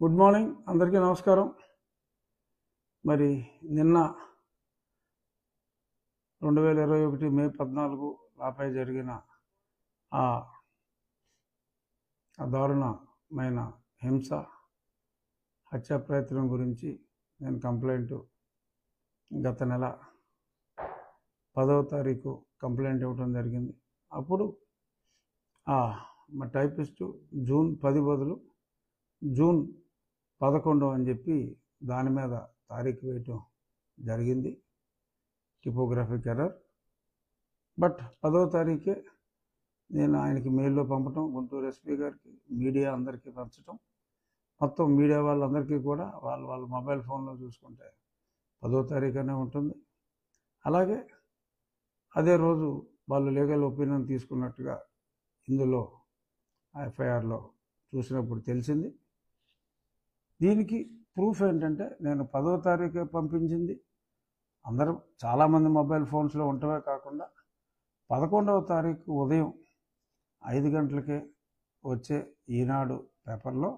Good morning అందరికీ నమస్కారం. మరి నిన్న 2021 మే 14 నాపై జరిగిన ఆ దారుణమైన హింస హత్యా ప్రయత్నం గురించి నేను కంప్లైంట్ గత నెల 10వ తారీఖు కంప్లైంట్ ఇవ్వడం జరిగింది. అప్పుడు మా టైపిస్టు జూన్ 10 బదులు జూన్ 11 అని చెప్పి దాని మీద తారీఖు వేయటం జరిగింది. టిపోగ్రఫిక్ ఎర్రర్. బట్ 10వ తారీఖే నేను ఆయనకి మెయిల్లో పంపటం, గుంటూరు ఎస్పీ గారికి, మీడియా అందరికీ పంచటం, మొత్తం మీడియా వాళ్ళందరికీ కూడా వాళ్ళ మొబైల్ ఫోన్లో చూసుకుంటే 10వ తారీఖునే ఉంటుంది. అలాగే అదే రోజు వాళ్ళు లీగల్ ఒపీనియన్ తీసుకున్నట్టుగా ఇందులో ఎఫ్ఐఆర్లో చూసినప్పుడు తెలిసింది. దీనికి ప్రూఫ్ ఏంటంటే నేను 10వ తారీఖే పంపించింది అందరూ చాలామంది మొబైల్ ఫోన్స్లో ఉండటమే కాకుండా 11వ తారీఖు ఉదయం 5 గంటలకే వచ్చే ఈనాడు పేపర్లో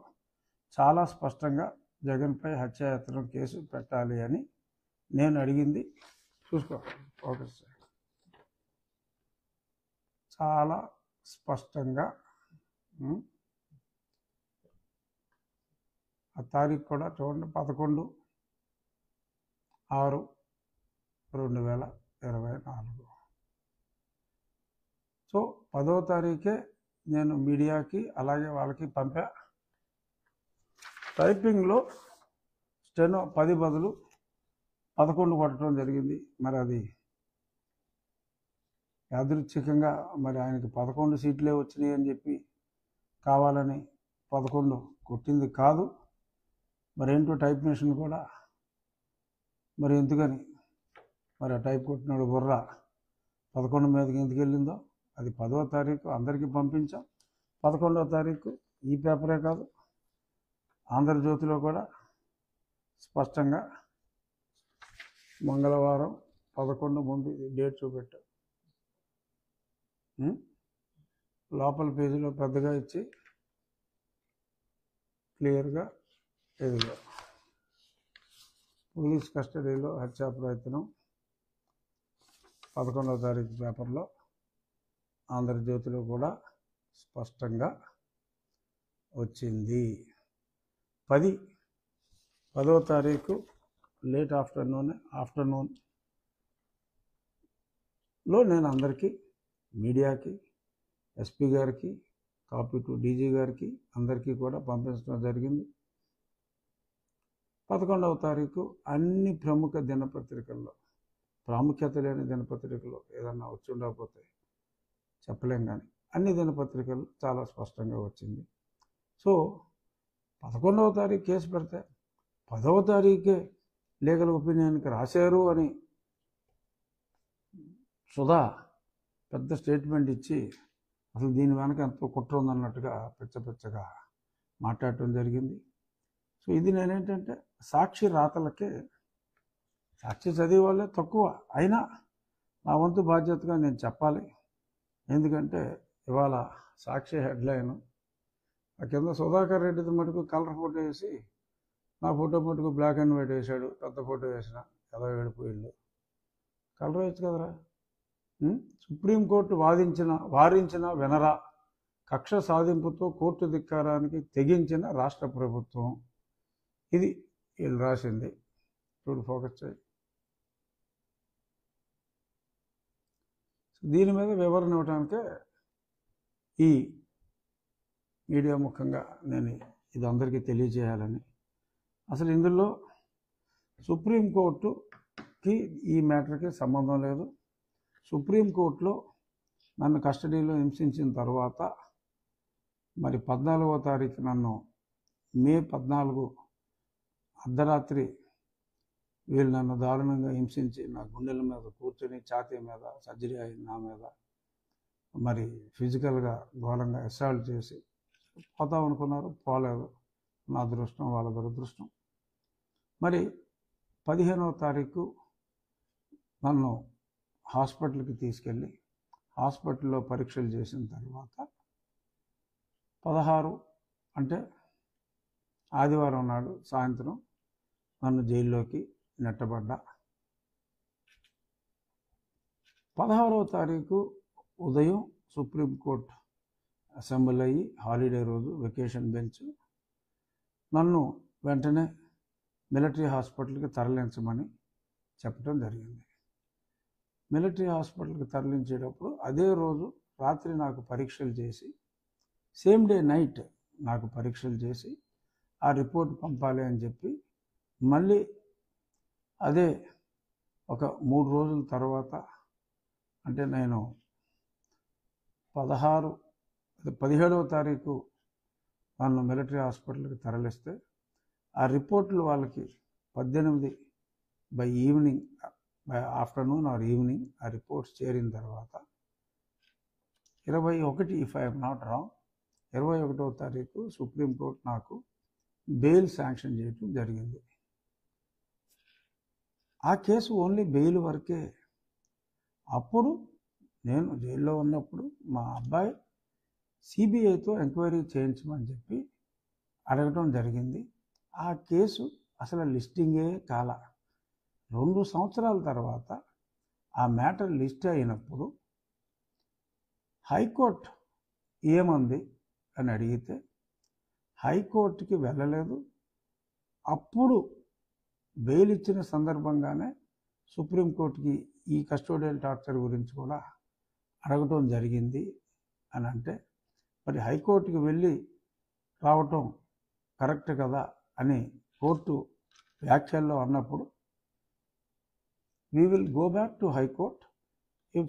చాలా స్పష్టంగా జగన్పై హత్యాయత్నం కేసు పెట్టాలి అని నేను అడిగింది. చూసుకో ఓకే సార్, చాలా స్పష్టంగా ఆ తారీఖు కూడా చూడండి, 11/6/2024. సో 10వ తారీఖే నేను మీడియాకి అలాగే వాళ్ళకి పంపా. టైపింగ్లో స్టెనో 10 బదులు 11 కొట్టడం జరిగింది. మరి అది యాదృచ్ఛికంగా మరి ఆయనకి 11 సీట్లే వచ్చినాయి అని చెప్పి కావాలని 11 కొట్టింది కాదు. మరేంటో టైప్ మిషన్ కూడా మరి ఎందుకని మరి ఆ టైప్ కొట్టినాడు బుర్ర 11 మీదకి ఎందుకు వెళ్ళిందో అది 10వ తారీఖు అందరికీ పంపించాం. 11వ తారీఖు ఈ పేపరే కాదు ఆంధ్రజ్యోతిలో కూడా స్పష్టంగా మంగళవారం 11 ముందు డేట్ చూపెట్టాం. లోపల పేజీలో పెద్దగా ఇచ్చి క్లియర్గా ఎదుగా పోలీస్ కస్టడీలో హత్యా ప్రయత్నం 11వ తారీఖు పేపర్లో ఆంధ్రజ్యోతిలో కూడా స్పష్టంగా వచ్చింది. 10వ తారీఖు లేట్ ఆఫ్టర్నూన్లో నేను అందరికీ మీడియాకి, ఎస్పీ గారికి, కాపీ టు డీజీ గారికి అందరికీ కూడా పంపించడం జరిగింది. 11వ తారీఖు అన్ని ప్రముఖ దినపత్రికల్లో, ప్రాముఖ్యత లేని దినపత్రికలు ఏదన్నా వచ్చి ఉండకపోతే చెప్పలేం, కానీ అన్ని దినపత్రికలు చాలా స్పష్టంగా వచ్చింది. సో 11వ తారీఖు కేసు పెడితే 10వ తారీఖే లీగల్ ఒపీనియన్కి రాశారు అని సుధా పెద్ద స్టేట్మెంట్ ఇచ్చి అసలు దీని వెనక ఎంతో కుట్ర ఉందన్నట్టుగా పిచ్చగా మాట్లాడటం జరిగింది. సో ఇది నేనేంటంటే సాక్షి రాతలకే, సాక్షి చదివే వాళ్ళే తక్కువ, అయినా నా వంతు బాధ్యతగా నేను చెప్పాలి. ఎందుకంటే ఇవాళ సాక్షి హెడ్లైన్ ఆ కింద సుధాకర్ రెడ్డిది మటుకు కలర్ ఫోటో వేసి నా ఫోటో మటుకు బ్లాక్ అండ్ వైట్ వేసాడు. పెద్ద ఫోటో వేసిన ఏదో ఏడిపోయిళ్ళు. కలర్ వేయచ్చు కదరా. సుప్రీంకోర్టు వారించిన వినరా, కక్ష సాధింపుతో కోర్టు ధిక్కారానికి తెగించిన రాష్ట్ర ప్రభుత్వం. ఇది వీళ్ళు రాసింది. చూడు, ఫోకస్ చేయి. దీని మీద వివరణ ఇవ్వడానికే ఈ మీడియా ముఖంగా నేను ఇది అందరికీ తెలియజేయాలని. అసలు ఇందులో సుప్రీంకోర్టుకి ఈ మ్యాటర్కి సంబంధం లేదు. సుప్రీంకోర్టులో నన్ను కస్టడీలో హింసించిన తర్వాత మరి 14వ తారీఖు నన్ను మే 14 అర్ధరాత్రి వీళ్ళు నన్ను దారుణంగా హింసించి నా గుండెల మీద కూర్చొని ఛాతీ మీద సర్జరీ అయింది, నా మీద మరి ఫిజికల్గా ఘోరంగా అసాల్ట్ చేసి పోతామనుకున్నారు, పోలేదు. నా అదృష్టం, వాళ్ళ దురదృష్టం. మరి 15వ తారీఖు నన్ను హాస్పిటల్కి తీసుకెళ్ళి హాస్పిటల్లో పరీక్షలు చేసిన తర్వాత 16 అంటే ఆదివారం నాడు సాయంత్రం నన్ను జైల్లోకి నెట్టబడ్డా. 16వ తారీఖు ఉదయం సుప్రీంకోర్టు అసెంబ్లీ అయ్యి హాలిడే రోజు వెకేషన్ బెంచ్ నన్ను వెంటనే మిలిటరీ హాస్పిటల్కి తరలించమని చెప్పడం జరిగింది. మిలిటరీ హాస్పిటల్కి తరలించేటప్పుడు అదే రోజు రాత్రి నాకు పరీక్షలు చేసి సేమ్ డే నైట్ నాకు పరీక్షలు చేసి ఆ రిపోర్ట్ పంపాలి అని చెప్పి మళ్ళీ అదే ఒక 3 రోజుల తర్వాత అంటే నేను 17వ తారీఖు నన్ను మిలిటరీ హాస్పిటల్కి తరలిస్తే ఆ రిపోర్ట్లు వాళ్ళకి 18 by evening afternoon or evening ఆ రిపోర్ట్స్ చేరిన తర్వాత 21 ఇఫ్ ఐఎమ్ నాట్ రాంగ్ 21వ తారీఖు సుప్రీంకోర్టు నాకు బెయిల్ శాంక్షన్ చేయడం జరిగింది. ఆ కేసు ఓన్లీ బెయిల్ వరకే. అప్పుడు నేను జైల్లో ఉన్నప్పుడు మా అబ్బాయి సిబిఐతో ఎంక్వైరీ చేయించమని చెప్పి అడగటం జరిగింది. ఆ కేసు అసలు లిస్టింగే కాల. 2 సంవత్సరాల తర్వాత ఆ మ్యాటర్ లిస్ట్ అయినప్పుడు హైకోర్టు ఏమంది అని అడిగితే హైకోర్టుకి వెళ్ళలేదు. అప్పుడు బెయిల్ ఇచ్చిన సందర్భంగానే సుప్రీంకోర్టుకి ఈ కస్టోడియల్ టార్చర్ గురించి కూడా అడగటం జరిగింది అని అంటే మరి హైకోర్టుకి వెళ్ళి రావటం కరెక్ట్ కదా అని కోర్టు వ్యాఖ్యల్లో అన్నప్పుడు we will go back to High Court. If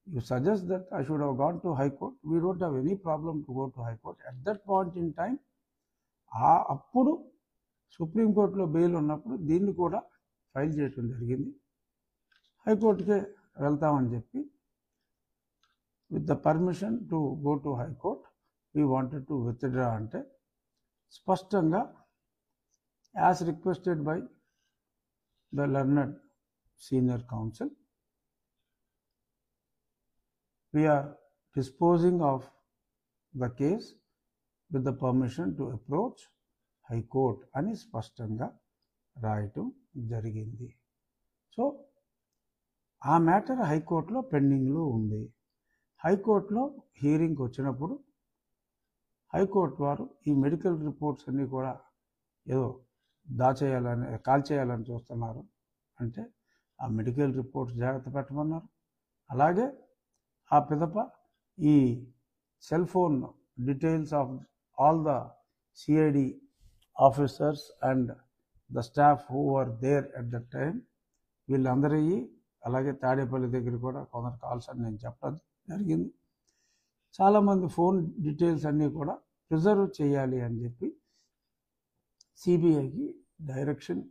you suggest that I should have gone to High Court, we don't have any problem to go to High Court. At that point in time, అప్పుడు సుప్రీంకోర్టులో bail ఉన్నప్పుడు దీన్ని కూడా file చేయడం జరిగింది. హైకోర్టుకే వెళ్తామని చెప్పి with the permission to go to high court we wanted to withdraw అంటే స్పష్టంగా as requested by the learned senior counsel, we are disposing of the case with the permission to approach High Court అని స్పష్టంగా రాయటం జరిగింది. So ఆ matter హైకోర్టులో పెండింగ్లో ఉంది. హైకోర్టులో హియరింగ్కి వచ్చినప్పుడు హైకోర్టు వారు ఈ మెడికల్ రిపోర్ట్స్ అన్నీ కూడా ఏదో కాల్ చేయాలని చూస్తున్నారు అంటే ఆ మెడికల్ రిపోర్ట్స్ జాగ్రత్త పెట్టమన్నారు. అలాగే ఆ పిదప ఈ cell phone details of all the CID officers and the staff who are there at the time వీళ్ళందరికీ అలాగే తాడేపల్లి దగ్గర కూడా కొందరు కాల్స్ అని నేను చెప్పడం జరిగింది. చాలామంది ఫోన్ డీటెయిల్స్ అన్నీ కూడా ప్రిజర్వ్ చేయాలి అని చెప్పి సిబిఐకి డైరెక్షన్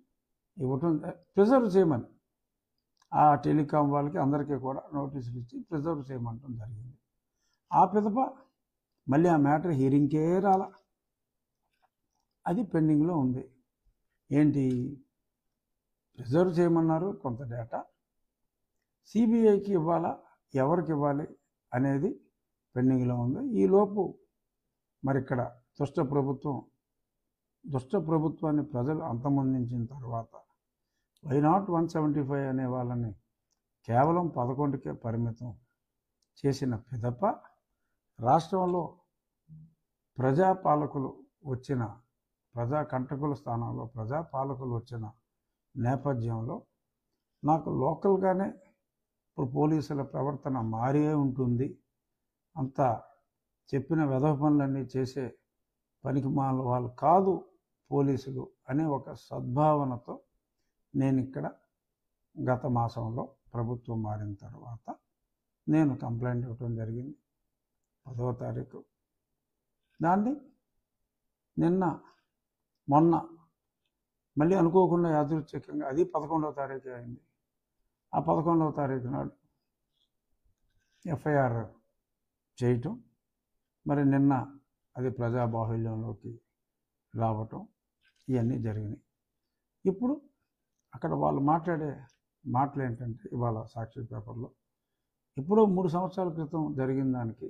ఇవ్వటం, ప్రిజర్వ్ చేయమని ఆ టెలికాం వాళ్ళకి అందరికీ కూడా నోటీసులు ఇచ్చి ప్రిజర్వ్ చేయమంటం జరిగింది. ఆ పిదప మళ్ళీ ఆ మ్యాటర్ హియరింగ్కే రాల, అది పెండింగ్లో ఉంది. ఏంటి ప్రిజర్వ్ చేయమన్నారు కొంత డేటా, సిబిఐకి ఇవ్వాలా ఎవరికి ఇవ్వాలి అనేది పెండింగ్లో ఉంది. ఈలోపు మరి ఇక్కడ దుష్ట ప్రభుత్వాన్ని ప్రజలు అంతమొందించిన తర్వాత వైనాట్ 175 అనే వాళ్ళని కేవలం 11కే పరిమితం చేసిన పిదప రాష్ట్రంలో ప్రజాకంటకుల స్థానంలో ప్రజాపాలకులు వచ్చిన నేపథ్యంలో నాకు లోకల్గానే ఇప్పుడు పోలీసుల ప్రవర్తన మారే ఉంటుంది, అంతా చెప్పిన వెధవ పనులన్నీ చేసే పనికిమాల వాళ్ళు కాదు పోలీసులు అనే ఒక సద్భావనతో నేను ఇక్కడ గత మాసంలో ప్రభుత్వం మారిన తర్వాత నేను కంప్లైంట్ ఇవ్వటం జరిగింది 10వ తారీఖు. దాన్ని మొన్న మళ్ళీ అనుకోకుండా యాదృచ్ఛికంగా అది 11వ తారీఖు అయింది. ఆ 11వ తారీఖు నాడు ఎఫ్ఐఆర్ చేయటం, మరి నిన్న అది ప్రజాబాహుల్యంలోకి రావటం, ఇవన్నీ జరిగినాయి. ఇప్పుడు అక్కడ వాళ్ళు మాట్లాడే మాటలు ఏంటంటే ఇవాళ సాక్షి పేపర్లో ఇప్పుడు 3 సంవత్సరాల క్రితం జరిగిన దానికి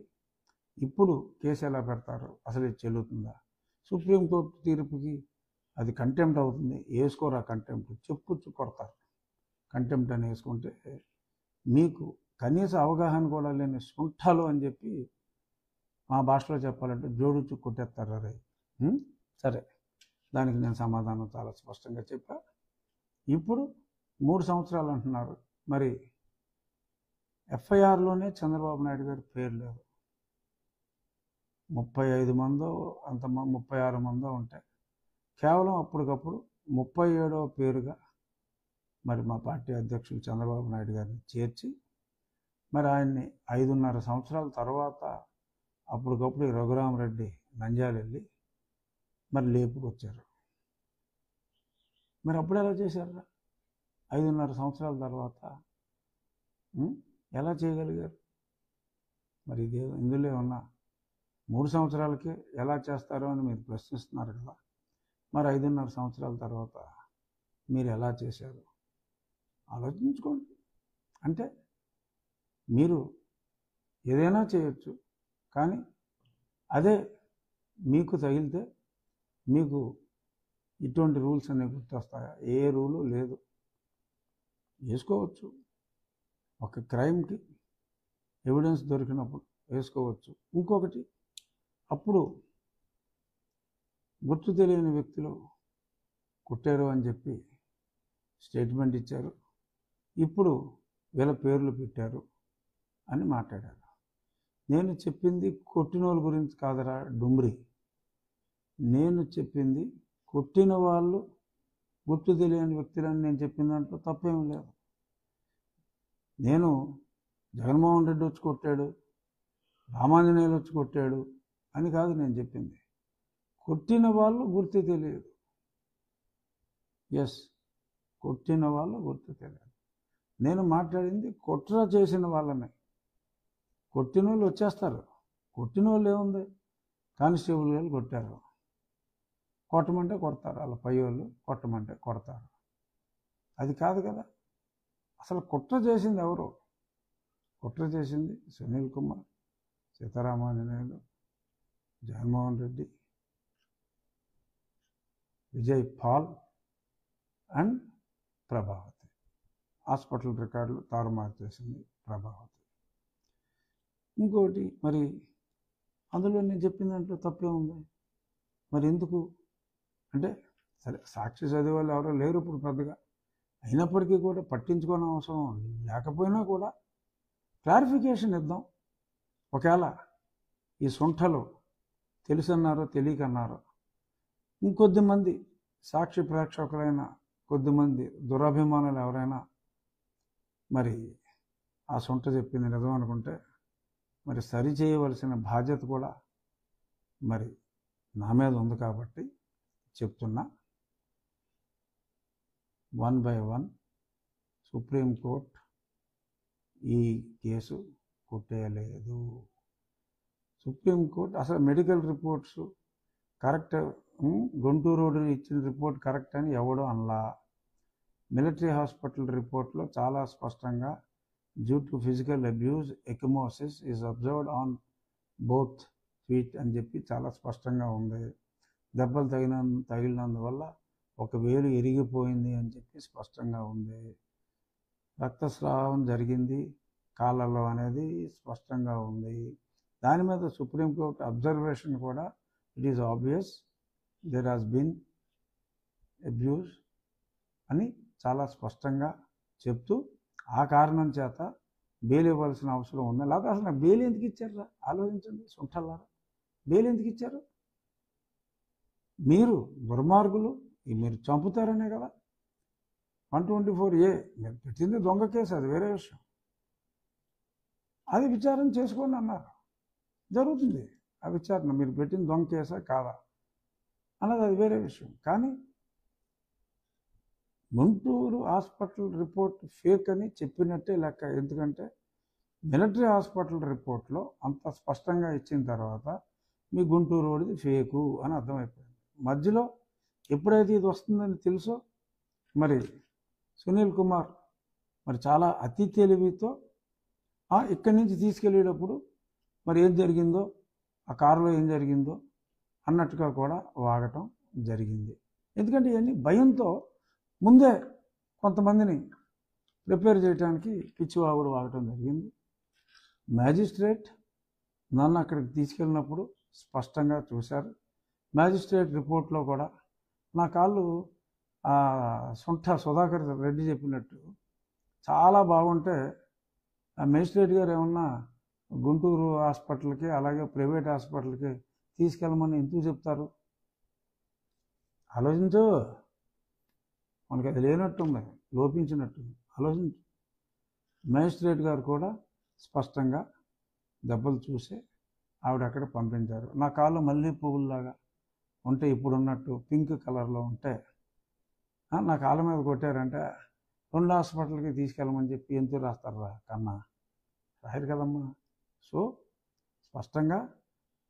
ఇప్పుడు కేసు ఎలా పెడతారు, అసలు ఇది చెల్లుతుందా? సుప్రీంకోర్టు తీర్పుకి అది కంటెంప్ట్ అవుతుంది. వేసుకోరు ఆ కంటెంప్ట్, చెప్పుచ్చు కొడతారు. కంటెంప్ట్ అని వేసుకుంటే మీకు కనీస అవగాహన కూడా లేని సుంఠలు అని చెప్పి మా భాషలో చెప్పాలంటే జోడుచు కొట్టేస్తారు. అరే సరే, దానికి నేను సమాధానం చాలా స్పష్టంగా చెప్పా. ఇప్పుడు 3 సంవత్సరాలు అంటున్నారు. మరి ఎఫ్ఐఆర్లోనే చంద్రబాబు నాయుడు గారి పేరు లేదు. 35 మందో 36 మందో ఉంటాయి. కేవలం అప్పటికప్పుడు 37వ పేరుగా మరి మా పార్టీ అధ్యక్షులు చంద్రబాబు నాయుడు గారిని చేర్చి మరి ఆయన్ని 5.5 సంవత్సరాల తర్వాత అప్పటికప్పుడు రఘురామరెడ్డి నంద్యాల వెళ్ళి మరి లేపుకొచ్చారు. మరి అప్పుడు ఎలా చేశారు? 5.5 సంవత్సరాల తర్వాత ఎలా చేయగలిగారు? మరి ఇదే ఇందులో ఉన్న 3 సంవత్సరాలకే ఎలా చేస్తారో అని మీరు ప్రశ్నిస్తున్నారు కదా. మరి 5.5 సంవత్సరాల తర్వాత మీరు ఎలా చేశారు ఆలోచించుకోండి. అంటే మీరు ఏదైనా చేయొచ్చు, కానీ అదే మీకు తగిలితే మీకు ఇటువంటి రూల్స్ అనేవి గుర్తొస్తాయా? ఏ రూలు లేదు. వేసుకోవచ్చు, ఒక క్రైమ్కి ఎవిడెన్స్ దొరికినప్పుడు వేసుకోవచ్చు. ఇంకొకటి, అప్పుడు గుర్తు తెలియని వ్యక్తులు కొట్టారు అని చెప్పి స్టేట్మెంట్ ఇచ్చారు. ఇప్పుడు వీళ్ళ పేర్లు పెట్టారు అని మాట్లాడారు. నేను చెప్పింది కొట్టినోళ్ళ గురించి కాదరా డుమ్రి. నేను చెప్పింది కొట్టిన వాళ్ళు గుర్తు తెలియని వ్యక్తులని నేను చెప్పిన దాంట్లో తప్పేమీ లేదు. నేను జగన్మోహన్ రెడ్డి వచ్చి కొట్టాడు, రామాంజనేయులు వచ్చి కొట్టాడు అని కాదు నేను చెప్పింది. కొట్టిన వాళ్ళు గుర్తు తెలియదు. ఎస్, కొట్టిన వాళ్ళు గుర్తు తెలియదు. నేను మాట్లాడింది కుట్ర చేసిన వాళ్ళని. కొట్టిన వాళ్ళు వచ్చేస్తారు. కొట్టిన వాళ్ళు ఏముంది, కానిస్టేబుల్ వాళ్ళు కొట్టారు, కొట్టమంటే కొడతారు. వాళ్ళ పై వాళ్ళు కొట్టమంటే కొడతారు. అది కాదు కదా. అసలు కుట్ర చేసింది ఎవరు? కుట్ర చేసింది సునీల్ కుమార్, సీతారామాంజనేయులు, జగన్మోహన్ రెడ్డి, విజయ్ పాల్ అండ్ ప్రభావతి. హాస్పిటల్ రికార్డులు తారుమారు చేసింది ప్రభావతి. ఇంకోటి, మరి అందులో నేను చెప్పిన దాంట్లో తప్పే ఉంది. మరి ఎందుకు అంటే, సరే సాక్షి చదివే వాళ్ళు ఎవరో లేరు ఇప్పుడు పెద్దగా, అయినప్పటికీ కూడా పట్టించుకోని అవసరం లేకపోయినా కూడా క్లారిఫికేషన్ ఇద్దాం. ఒకవేళ ఈ సొంఠలు తెలుసన్నారో తెలియకన్నారో, ఇంకొద్దిమంది సాక్షి ప్రేక్షకులైన కొద్దిమంది దురభిమానులు ఎవరైనా మరి ఆ సొంట చెప్పింది నిజం అనుకుంటే మరి సరి చేయవలసిన బాధ్యత కూడా మరి నా మీద ఉంది. కాబట్టి చెప్తున్నా, 1 by 1 సుప్రీంకోర్టు ఈ కేసు కొట్టేయలేదు. సుప్రీంకోర్టు అసలు medical reports correct, Guntur road ఇచ్చిన రిపోర్ట్ కరెక్ట్ అని ఎవడో అనలా. మిలిటరీ హాస్పిటల్ రిపోర్ట్లో చాలా స్పష్టంగా due to physical abuse ecchymosis is observed on both feet అని చెప్పి చాలా స్పష్టంగా ఉంది. దెబ్బలు తగిలినందువల్ల ఒక వేలు ఇరిగిపోయింది అని చెప్పి స్పష్టంగా ఉంది. రక్తస్రావం జరిగింది కాళ్ళలో అనేది స్పష్టంగా ఉంది. దాని మీద సుప్రీంకోర్టు అబ్జర్వేషన్ కూడా it is obvious there has been abuse అని చాలా స్పష్టంగా చెప్తూ ఆ కారణం చేత బెయిల్ ఇవ్వాల్సిన అవసరం ఉంది. లేకపోతే అసలు బెయిల్ ఎందుకు ఇచ్చారా ఆలోచించండి. సుంఠల్లారా, బెయిల్ ఎందుకు ఇచ్చారు? మీరు దుర్మార్గులు, మీరు చంపుతారనే కదా 124A మీరు పెట్టింది దొంగ కేసు, అది వేరే విషయం. అది విచారణ చేసుకోండి అన్నారు. జరుగుతుంది ఆ విచారణ. మీరు పెట్టిన దొంగ కేసా కాదా అన్నది అది వేరే విషయం. కానీ గుంటూరు హాస్పిటల్ రిపోర్ట్ ఫేక్ అని చెప్పినట్టే లెక్క. ఎందుకంటే మిలిటరీ హాస్పిటల్ రిపోర్ట్లో అంత స్పష్టంగా ఇచ్చిన తర్వాత మీ గుంటూరు రోడ్ది ఫేకు అని అర్థమైపోయింది. మధ్యలో ఎప్పుడైతే ఇది వస్తుందని తెలుసో మరి సునీల్ కుమార్ మరి చాలా అతి తెలివితో ఇక్కడి నుంచి తీసుకెళ్ళేటప్పుడు మరి ఏం జరిగిందో, ఆ కారులో ఏం జరిగిందో అన్నట్టుగా కూడా వాగటం జరిగింది. ఎందుకంటే ఇవన్నీ భయంతో ముందే కొంతమందిని ప్రిపేర్ చేయడానికి పిచ్చివాగుడు వాగటం జరిగింది. మ్యాజిస్ట్రేట్ నన్ను అక్కడికి తీసుకెళ్ళినప్పుడు స్పష్టంగా చూశారు. మ్యాజిస్ట్రేట్ రిపోర్ట్లో కూడా నా కాళ్ళు సొంట సుధాకర్ రెడ్డి చెప్పినట్టు చాలా బాగుంటే ఆ మేజిస్ట్రేట్ గారు ఏమన్నా గుంటూరు హాస్పిటల్కి అలాగే ప్రైవేట్ హాస్పిటల్కి తీసుకెళ్ళమని ఎందుకు చెప్తారు? ఆలోచించు. మనకి అది లేనట్టుంది, లోపించినట్టుంది. ఆలోచించు. మేజిస్ట్రేట్ గారు కూడా స్పష్టంగా దెబ్బలు చూసి ఆవిడ అక్కడ పంపించారు. నా కాళ్ళు మళ్ళీ పువ్వుల్లాగా ఉంటే ఇప్పుడున్నట్టు పింక్ కలర్లో ఉంటే నా కాళ్ళ మీద కొట్టారంటే 2 హాస్పిటల్కి తీసుకెళ్ళమని చెప్పి ఎందుకు రాస్తారా కన్నా? రాయరు కదమ్మా. సో స్పష్టంగా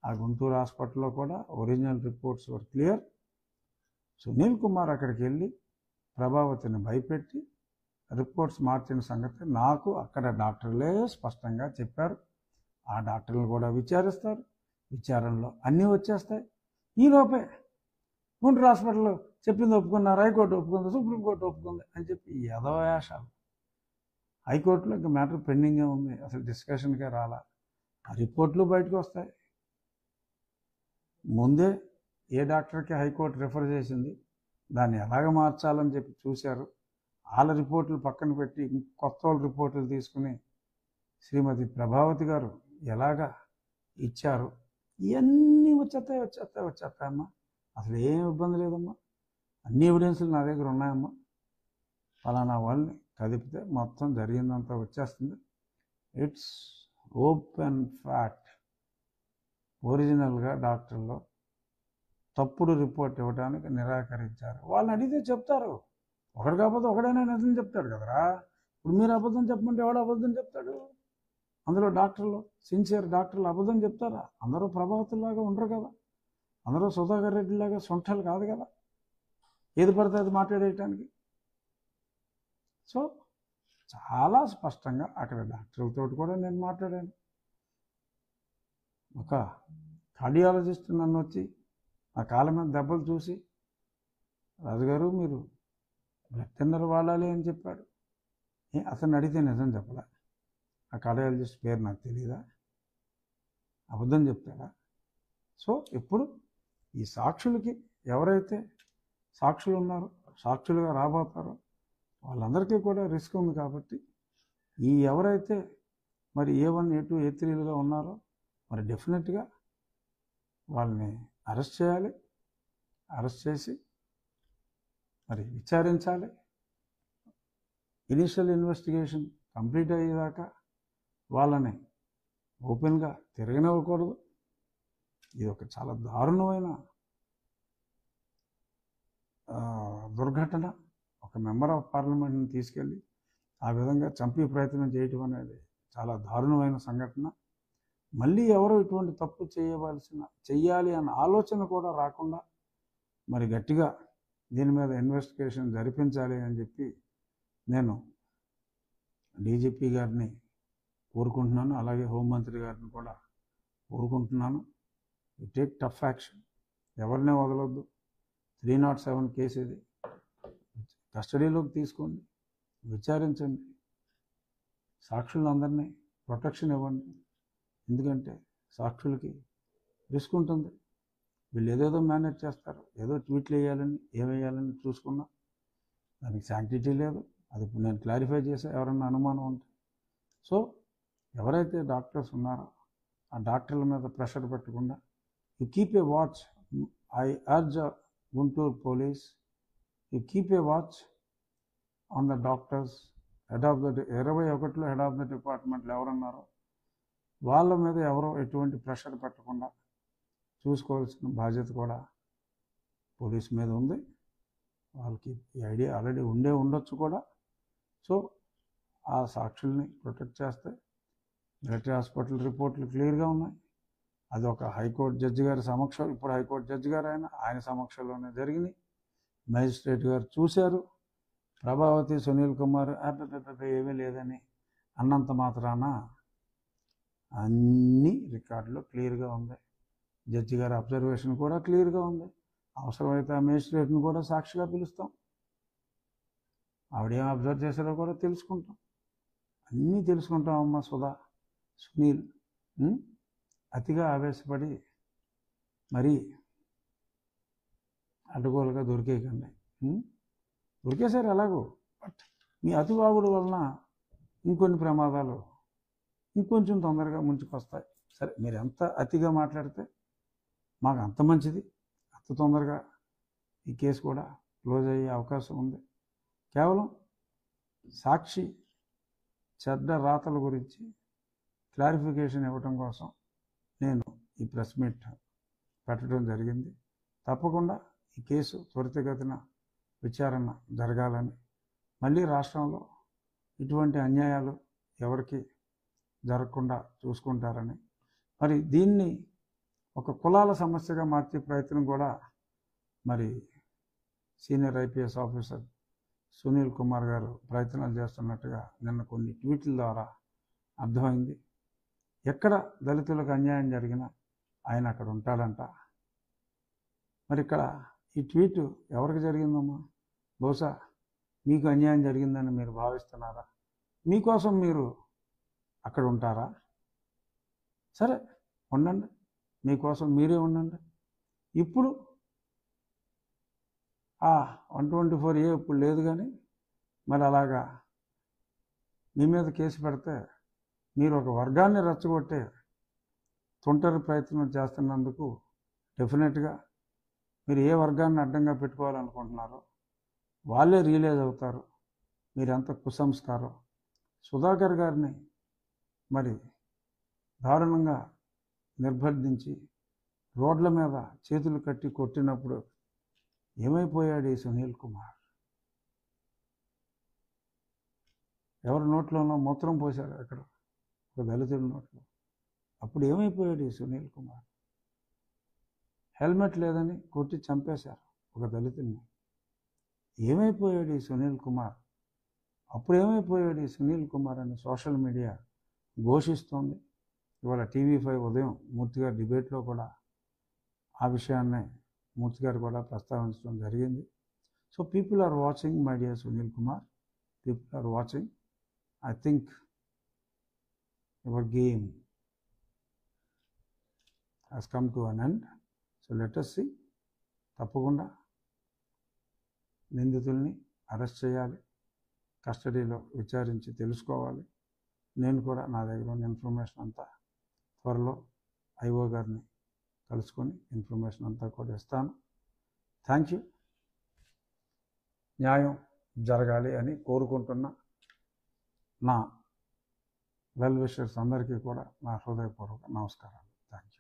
ఆ గుంటూరు హాస్పిటల్లో కూడా ఒరిజినల్ రిపోర్ట్స్ వర్ క్లియర్. సునీల్ కుమార్ అక్కడికి వెళ్ళి ప్రభావతిని భయపెట్టి రిపోర్ట్స్ మార్చిన సంగతి నాకు అక్కడ డాక్టర్లే స్పష్టంగా చెప్పారు. ఆ డాక్టర్లు కూడా విచారిస్తారు. విచారణలో అన్నీ వచ్చేస్తాయి. ఈలోపే గుంటూరు హాస్పిటల్లో చెప్పింది ఒప్పుకున్నారు, హైకోర్టు ఒప్పుకుంది, సుప్రీంకోర్టు ఒప్పుకుంది అని చెప్పి యథవేషాలు. హైకోర్టులో ఇంకా మ్యాటర్ పెండింగే ఉంది, అసలు డిస్కషన్కే రాలా. ఆ రిపోర్ట్లు బయటకు వస్తాయి. ముందే ఏ డాక్టర్కి హైకోర్టు రిఫర్ చేసింది దాన్ని ఎలాగ మార్చాలని చెప్పి చూశారు. వాళ్ళ రిపోర్ట్లు పక్కన పెట్టి కొత్త వాళ్ళ రిపోర్ట్లు తీసుకుని శ్రీమతి ప్రభావతి గారు ఎలాగా ఇచ్చారు. ఇవన్నీ వచ్చేస్తాయమ్మా. అసలు ఏం ఇబ్బంది లేదమ్మా. అన్ని ఎవిడెన్స్లు నా దగ్గర ఉన్నాయమ్మా. ఫలానా వాళ్ళని కదిపితే మొత్తం జరిగిందంతా వచ్చేస్తుంది. It's open fact. ఒరిజినల్గా డాక్టర్లు తప్పుడు రిపోర్ట్ ఇవ్వడానికి నిరాకరించారు. వాళ్ళని అడిగితే చెప్తారు. ఒకడు కాకపోతే ఒకడైనా నిజం చెప్తాడు కదరా. ఇప్పుడు మీరు అబద్ధం చెప్పమంటే ఎవడు అబద్ధం చెప్తాడు? అందులో డాక్టర్లు, సిన్సియర్ డాక్టర్లు అబద్ధం చెప్తారా? అందరూ ప్రభావితుల్లాగా ఉండరు కదా. అందరూ సుధాకర్ రెడ్డిలాగా సొంటలు కాదు కదా ఏది పడితే అది మాట్లాడేయటానికి. సో చాలా స్పష్టంగా అక్కడ డాక్టర్లతో కూడా నేను మాట్లాడాను. ఒక కార్డియాలజిస్ట్ నన్ను వచ్చి నా కాళ్ళ మీద దెబ్బలు చూసి, రాజుగారు మీరు బ్లడ్ థిన్నర్ వాడాలి అని చెప్పాడు. అతన్ని అడిగితే నిజం చెప్పలే. ఆ కార్డియాలజిస్ట్ పేరు నాకు తెలియదా? అబద్ధం చెప్తాడా? సో ఇప్పుడు ఈ సాక్షులకి ఎవరైతే సాక్షులు ఉన్నారో, సాక్షులుగా రాబోతారో వాళ్ళందరికీ కూడా రిస్క్ ఉంది. కాబట్టి ఈ ఎవరైతే మరి A1, A2, A3లుగా ఉన్నారో మరి డెఫినెట్గా వాళ్ళని అరెస్ట్ చేయాలి. అరెస్ట్ చేసి మరి విచారించాలి. ఇనిషియల్ ఇన్వెస్టిగేషన్ కంప్లీట్ అయ్యేదాకా వాళ్ళని ఓపెన్గా తిరగనివ్వకూడదు. ఇది ఒక చాలా దారుణమైన దుర్ఘటన. ఒక మెంబర్ ఆఫ్ పార్లమెంట్ని తీసుకెళ్ళి ఆ విధంగా చంపే ప్రయత్నం చేయటం అనేది చాలా దారుణమైన సంఘటన. మళ్ళీ ఎవరో ఇటువంటి తప్పు చెయ్యాలి అన్న ఆలోచన కూడా రాకుండా మరి గట్టిగా దీని మీద ఇన్వెస్టిగేషన్ జరిపించాలి అని చెప్పి నేను డీజీపీ గారిని కోరుకుంటున్నాను. అలాగే హోంమంత్రి గారిని కూడా కోరుకుంటున్నాను. You take tough action. ఎవరినే వదలొద్దు. 307 కేసు ఇది. కస్టడీలోకి తీసుకోండి, విచారించండి, సాక్షులందరినీ ప్రొటెక్షన్ ఇవ్వండి. ఎందుకంటే సాక్షులకి రిస్క్ ఉంటుంది. వీళ్ళు ఏదేదో మేనేజ్ చేస్తారు. ఏదో ట్వీట్లు వేయాలని ఏమేయాలని చూసుకున్నా దానికి శాంక్టిటీ లేదు. అది ఇప్పుడు నేను క్లారిఫై చేసా ఎవరన్నా అనుమానం ఉంటే. సో ఎవరైతే డాక్టర్స్ ఉన్నారో ఆ డాక్టర్ల మీద ప్రెషర్ పెట్టకుండా you keep a watch. I urge Guntur police, you keep a watch on the doctors. Head of the 21లో హెడ్ ఆఫ్ ద డిపార్ట్మెంట్లు ఎవరున్నారో వాళ్ళ మీద ఎవరో ఎటువంటి ప్రెషర్ పెట్టకుండా చూసుకోవాల్సిన బాధ్యత కూడా పోలీస్ మీద ఉంది. వాళ్ళకి ఈ ఐడియా ఆల్రెడీ ఉండొచ్చు కూడా. సో ఆ సాక్షుల్ని ప్రొటెక్ట్ చేస్తే మిలిటరీ హాస్పిటల్ రిపోర్ట్లు క్లియర్గా ఉన్నాయి. అది ఒక హైకోర్టు జడ్జి గారి సమక్షం, ఇప్పుడు హైకోర్టు జడ్జి గారు ఆయన సమక్షంలోనే జరిగినాయి. మేజిస్ట్రేట్ గారు చూశారు. ప్రభావతి, సునీల్ కుమార్ ఏమీ లేదని అన్నంత మాత్రాన అన్ని రికార్డులో క్లియర్గా ఉంది. జడ్జి గారి అబ్జర్వేషన్ కూడా క్లియర్గా ఉంది. అవసరమైతే ఆ మేజిస్ట్రేట్ని కూడా సాక్షిగా పిలుస్తాం. ఆవిడేం అబ్జర్వ్ చేశారో కూడా తెలుసుకుంటాం. అన్నీ తెలుసుకుంటాం. అమ్మ సుధా, సునీల్ అతిగా ఆవేశపడి మరీ అడ్డగోలుగా దొరికేయకండి. దొరికేశారు ఎలాగో, బట్ మీ అతివాగుడు వలన ఇంకొన్ని ప్రమాదాలు ఇంకొంచెం తొందరగా ముంచుకొస్తాయి. సరే, మీరు ఎంత అతిగా మాట్లాడితే మాకు అంత మంచిది. అంత తొందరగా ఈ కేసు కూడా క్లోజ్ అయ్యే అవకాశం ఉంది. కేవలం సాక్షి చెడ్డ రాతల గురించి క్లారిఫికేషన్ ఇవ్వటం కోసం నేను ఈ ప్రెస్ మీట్ పెట్టడం జరిగింది. తప్పకుండా ఈ కేసు త్వరితగతిన విచారణ జరగాలని, మళ్ళీ రాష్ట్రంలో ఇటువంటి అన్యాయాలు ఎవరికి జరగకుండా చూసుకుంటారని, మరి దీన్ని ఒక కులాల సమస్యగా మార్చే ప్రయత్నం కూడా మరి senior IPS officer Sunil Kumar గారు ప్రయత్నాలు చేస్తున్నట్టుగా నిన్న కొన్ని ట్వీట్ల ద్వారా అర్థమైంది. ఎక్కడ దళితులకు అన్యాయం జరిగినా ఆయన అక్కడ ఉంటాడంట. మరి ఇక్కడ ఈ ట్వీట్ ఎవరికి జరిగిందమ్మా? బహుశా మీకు అన్యాయం జరిగిందని మీరు భావిస్తున్నారా? మీకోసం మీరు అక్కడ ఉంటారా? సరే, ఉండండి, మీకోసం మీరే ఉండండి. ఇప్పుడు 124A ఇప్పుడు లేదు, కానీ మరి అలాగా మీ మీద కేసు పెడితే మీరు ఒక వర్గాన్ని రెచ్చగొట్టే తుంటరి ప్రయత్నం చేస్తున్నందుకు డెఫినెట్గా మీరు ఏ వర్గాన్ని అడ్డంగా పెట్టుకోవాలనుకుంటున్నారో వాళ్ళే రియలైజ్ అవుతారు మీరు ఎంత కుసంస్కారం. సుధాకర్ గారిని మరి దారుణంగా నిర్బంధించి రోడ్ల మీద చేతులు కట్టి కొట్టినప్పుడు ఏమైపోయాడు ఈ సునీల్ కుమార్? ఎవరి నోట్లోనో మూత్రం పోశారు అక్కడ, ఒక దళితుడి నోట్లో. అప్పుడు ఏమైపోయాడు ఈ సునీల్ కుమార్? హెల్మెట్ లేదని కొట్టి చంపేశారు ఒక దళితుడిని. ఏమైపోయాడు ఈ సునీల్ కుమార్? అప్పుడు ఏమైపోయాడు ఈ సునీల్ కుమార్ అని సోషల్ మీడియా ఘోషిస్తోంది. ఇవాళ TV5 ఉదయం మూర్తి గారి డిబేట్లో కూడా ఆ విషయాన్నే మూర్తి గారు కూడా ప్రస్తావించడం జరిగింది. So people are watching, my dear Sunil Kumar, people are watching. I think your game has come to an end. So let us see. తప్పకుండా నిందితుల్ని అరెస్ట్ చేయాలి, కస్టడీలో విచారించి తెలుసుకోవాలి. నేను కూడా నా దగ్గర ఉన్న ఇన్ఫర్మేషన్ అంతా త్వరలో ఐఓ గారిని కలుసుకొని ఇన్ఫర్మేషన్ అంతా కూడా ఇస్తాను. Thank you. న్యాయం జరగాలి అని కోరుకుంటున్న నా వెల్ విషర్స్ అందరికీ కూడా నా హృదయపూర్వక నమస్కారాలు. Thank you.